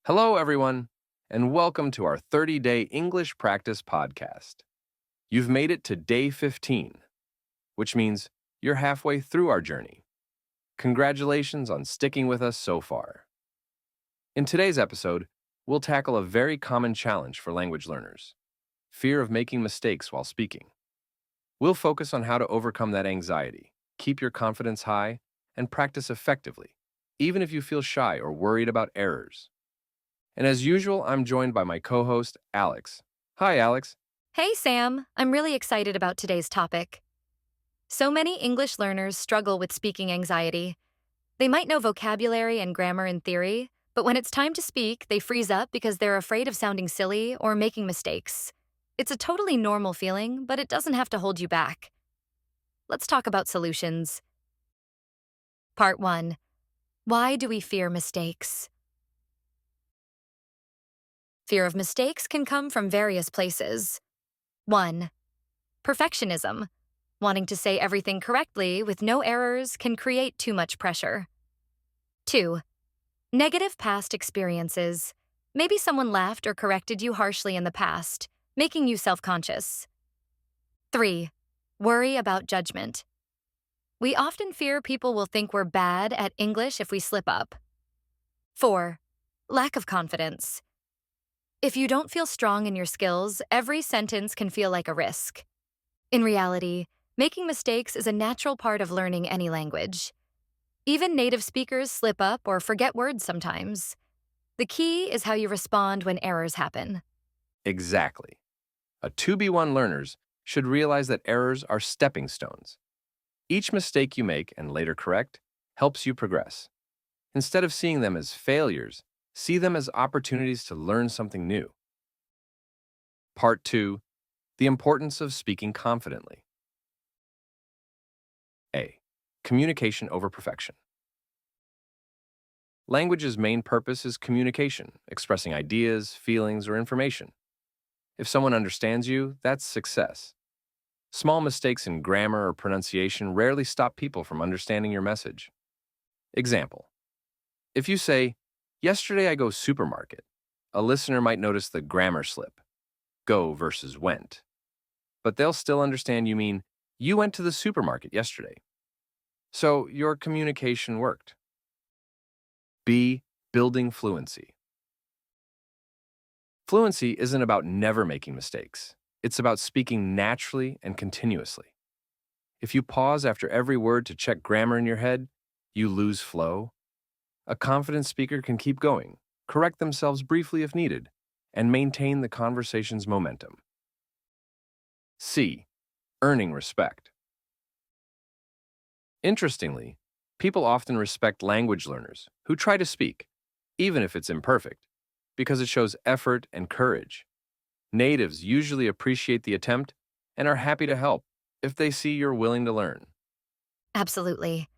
Hello, everyone, and welcome to our 30-day English practice podcast. You've made it to day 15, which means you're halfway through our journey. Congratulations on sticking with us so far. In today's episode, we'll tackle a very common challenge for language learners: fear of making mistakes while speaking. We'll focus on how to overcome that anxiety, keep your confidence high, and practice effectively, even if you feel shy or worried about errors. And as usual, I'm joined by my co-host, Alex. Hi, Alex. Hey, Sam. I'm really excited about today's topic. So many English learners struggle with speaking anxiety. They might know vocabulary and grammar in theory, but when it's time to speak, they freeze up because they're afraid of sounding silly or making mistakes. It's a totally normal feeling, but it doesn't have to hold you back. Let's talk about solutions. Part 1. Why do we fear mistakes? Fear of mistakes can come from various places. 1. Perfectionism. Wanting to say everything correctly with no errors can create too much pressure. 2. Negative past experiences. Maybe someone laughed or corrected you harshly in the past, making you self-conscious. 3. Worry about judgment. We often fear people will think we're bad at English if we slip up. 4. Lack of confidence. If you don't feel strong in your skills, every sentence can feel like a risk. In reality, making mistakes is a natural part of learning any language. Even native speakers slip up or forget words sometimes. The key is how you respond when errors happen. Exactly. A 2B1 learners should realize that errors are stepping stones. Each mistake you make and later correct helps you progress. Instead of seeing them as failures, see them as opportunities to learn something new. Part 2. The importance of speaking confidently. A. Communication over perfection. Language's main purpose is communication, expressing ideas, feelings, or information. If someone understands you, that's success. Small mistakes in grammar or pronunciation rarely stop people from understanding your message. Example: if you say, "Yesterday I go supermarket," a listener might notice the grammar slip, go versus went. But they'll still understand you mean, "You went to the supermarket yesterday." So your communication worked. B. Building fluency. Fluency isn't about never making mistakes. It's about speaking naturally and continuously. If you pause after every word to check grammar in your head, you lose flow. A confident speaker can keep going, correct themselves briefly if needed, and maintain the conversation's momentum. C. Earning respect. Interestingly, people often respect language learners who try to speak, even if it's imperfect, because it shows effort and courage. Natives usually appreciate the attempt and are happy to help if they see you're willing to learn. Absolutely.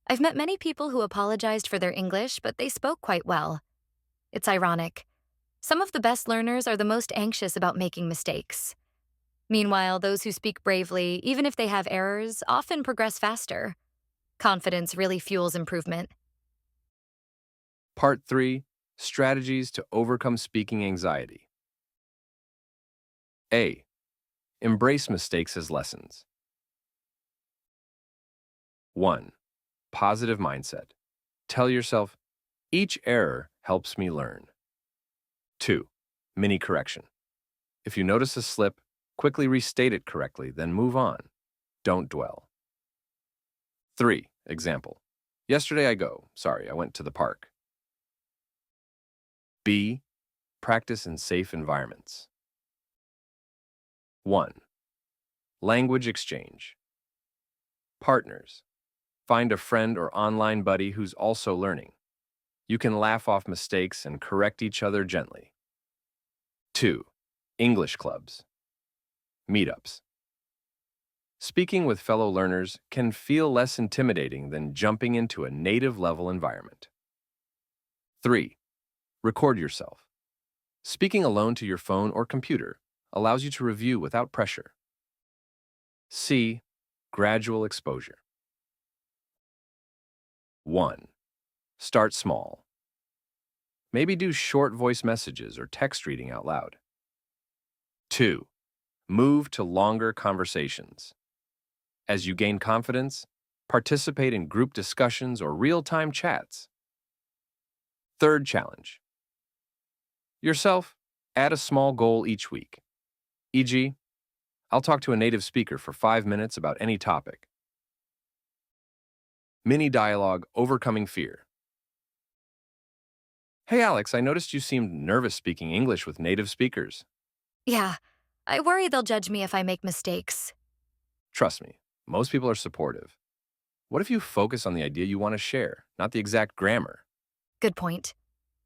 I've met many people who apologized for their English, but they spoke quite well. It's ironic. Some of the best learners are the most anxious about making mistakes. Meanwhile, those who speak bravely, even if they have errors, often progress faster. Confidence really fuels improvement. Part 3. Strategies to overcome speaking anxiety. A. Embrace mistakes as lessons. 1. Positive mindset. Tell yourself, each error helps me learn. 2. Mini correction. If you notice a slip, quickly restate it correctly, then move on. Don't dwell. 3. Example: yesterday I went to the park. B. Practice in safe environments. 1. Language exchange. Partners. Find a friend or online buddy who's also learning. You can laugh off mistakes and correct each other gently. 2. English clubs. Meetups. Speaking with fellow learners can feel less intimidating than jumping into a native level environment. 3. Record yourself. Speaking alone to your phone or computer allows you to review without pressure. C. Gradual exposure. 1. Start small. Maybe do short voice messages or text reading out loud. 2. Move to longer conversations. As you gain confidence, participate in group discussions or real-time chats. Third challenge. Yourself, add a small goal each week. E.g., I'll talk to a native speaker for 5 minutes about any topic. Mini dialogue, overcoming fear. Hey Alex, I noticed you seemed nervous speaking English with native speakers. Yeah, I worry they'll judge me if I make mistakes. Trust me, most people are supportive. What if you focus on the idea you want to share, not the exact grammar? Good point.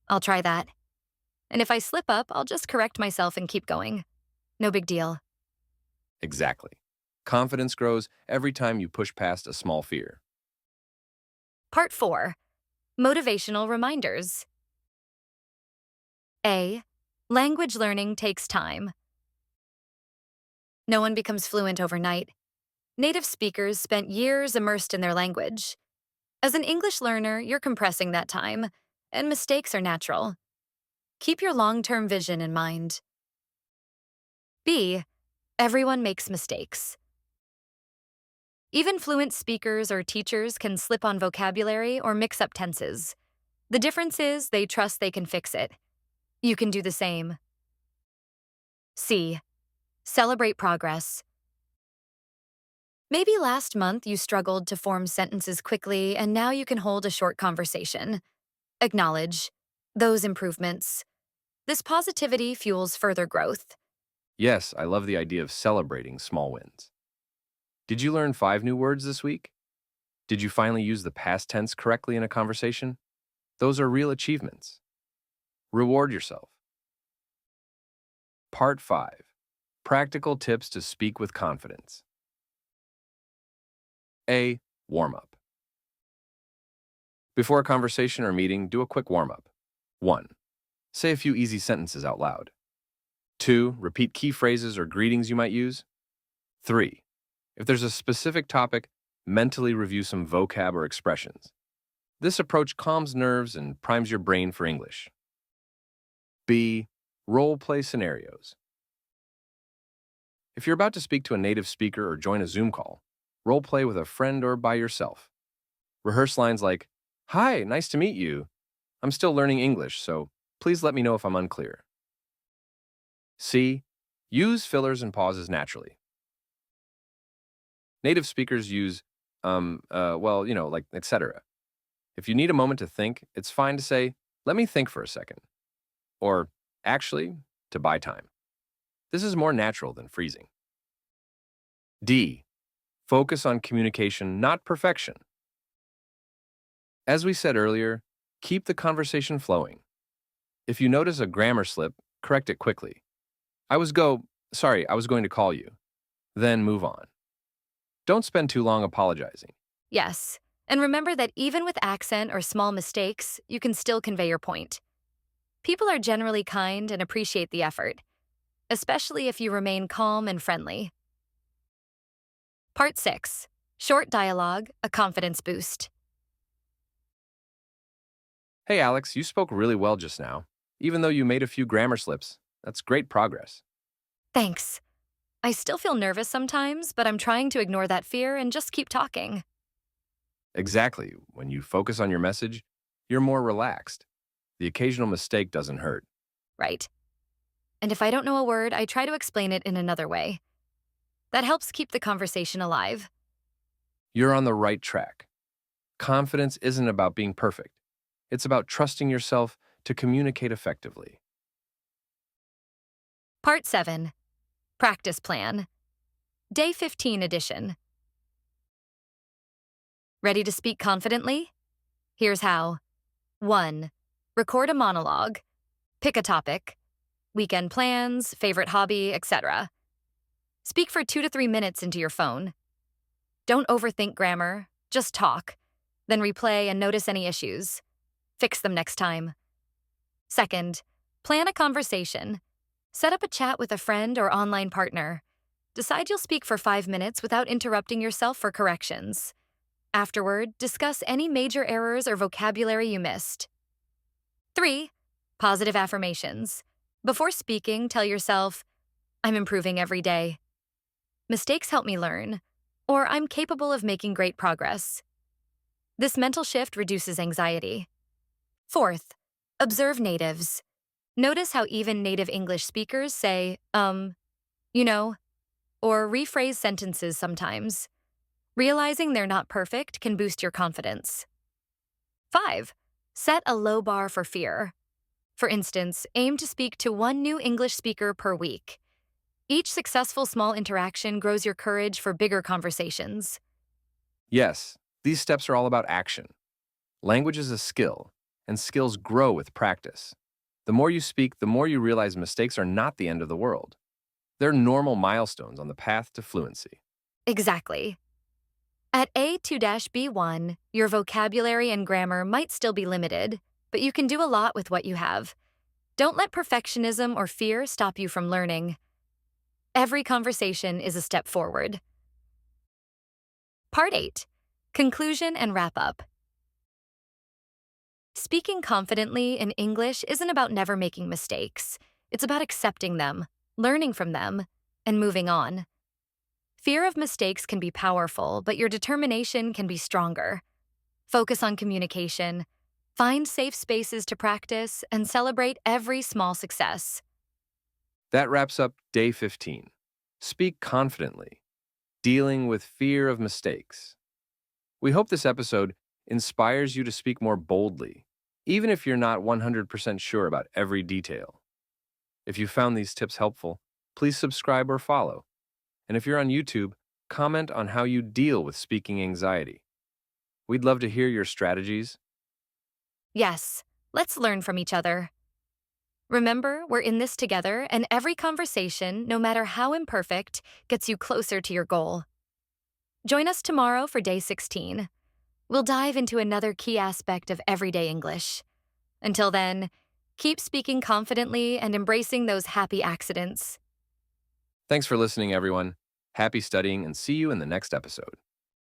I'll try that. And if I slip up, I'll just correct myself and keep going. No big deal. Exactly. Confidence grows every time you push past a small fear. Part 4. Motivational reminders. A. Language learning takes time. No one becomes fluent overnight. Native speakers spent years immersed in their language. As an English learner, you're compressing that time, and mistakes are natural. Keep your long-term vision in mind. B. Everyone makes mistakes. Even fluent speakers or teachers can slip on vocabulary or mix up tenses. The difference is they trust they can fix it. You can do the same. C. Celebrate progress. Maybe last month you struggled to form sentences quickly and now you can hold a short conversation. Acknowledge those improvements. This positivity fuels further growth. Yes, I love the idea of celebrating small wins. Did you learn 5 new words this week? Did you finally use the past tense correctly in a conversation? Those are real achievements. Reward yourself. Part 5. Practical tips to speak with confidence. A. Warm-up. Before a conversation or meeting, do a quick warm-up. 1. Say a few easy sentences out loud. 2. Repeat key phrases or greetings you might use. 3. If there's a specific topic, mentally review some vocab or expressions. This approach calms nerves and primes your brain for English. B. Role-play scenarios. If you're about to speak to a native speaker or join a Zoom call, role-play with a friend or by yourself. Rehearse lines like, "Hi, nice to meet you. I'm still learning English, so please let me know if I'm unclear." C. Use fillers and pauses naturally. Native speakers use, like, etc. If you need a moment to think, it's fine to say, "Let me think for a second," or "Actually," to buy time. This is more natural than freezing. D. Focus on communication, not perfection. As we said earlier, keep the conversation flowing. If you notice a grammar slip, correct it quickly. I was going to call you. Then move on. Don't spend too long apologizing. Yes, and remember that even with accent or small mistakes, you can still convey your point. People are generally kind and appreciate the effort, especially if you remain calm and friendly. Part 6. Short dialogue, a confidence boost. Hey Alex, you spoke really well just now. Even though you made a few grammar slips, that's great progress. Thanks. I still feel nervous sometimes, but I'm trying to ignore that fear and just keep talking. Exactly. When you focus on your message, you're more relaxed. The occasional mistake doesn't hurt. Right. And if I don't know a word, I try to explain it in another way. That helps keep the conversation alive. You're on the right track. Confidence isn't about being perfect. It's about trusting yourself to communicate effectively. Part 7. Practice plan. Day 15 edition. Ready to speak confidently? Here's how. 1. Record a monologue. Pick a topic. Weekend plans, favorite hobby, etc. Speak for 2 to 3 minutes into your phone. Don't overthink grammar, just talk. Then replay and notice any issues. Fix them next time. 2. Plan a conversation. Set up a chat with a friend or online partner. Decide you'll speak for 5 minutes without interrupting yourself for corrections. Afterward, discuss any major errors or vocabulary you missed. 3. Positive affirmations. Before speaking, tell yourself, I'm improving every day. Mistakes help me learn. Or I'm capable of making great progress. This mental shift reduces anxiety. Fourth, observe natives. Notice how even native English speakers say, you know, or rephrase sentences sometimes. Realizing they're not perfect can boost your confidence. 5. Set a low bar for fear. For instance, aim to speak to one new English speaker per week. Each successful small interaction grows your courage for bigger conversations. Yes, these steps are all about action. Language is a skill, and skills grow with practice. The more you speak, the more you realize mistakes are not the end of the world. They're normal milestones on the path to fluency. Exactly. At A2-B1, your vocabulary and grammar might still be limited, but you can do a lot with what you have. Don't let perfectionism or fear stop you from learning. Every conversation is a step forward. Part 8. Conclusion and wrap-up. Speaking confidently in English isn't about never making mistakes. It's about accepting them, learning from them, and moving on. Fear of mistakes can be powerful, but your determination can be stronger. Focus on communication, find safe spaces to practice, and celebrate every small success. That wraps up day 15. Speak confidently, dealing with fear of mistakes. We hope this episode inspires you to speak more boldly, even if you're not 100% sure about every detail. If you found these tips helpful, please subscribe or follow. And if you're on YouTube, comment on how you deal with speaking anxiety. We'd love to hear your strategies. Yes, let's learn from each other. Remember, we're in this together, and every conversation, no matter how imperfect, gets you closer to your goal. Join us tomorrow for day 16. We'll dive into another key aspect of everyday English. Until then, keep speaking confidently and embracing those happy accidents. Thanks for listening, everyone. Happy studying, and see you in the next episode.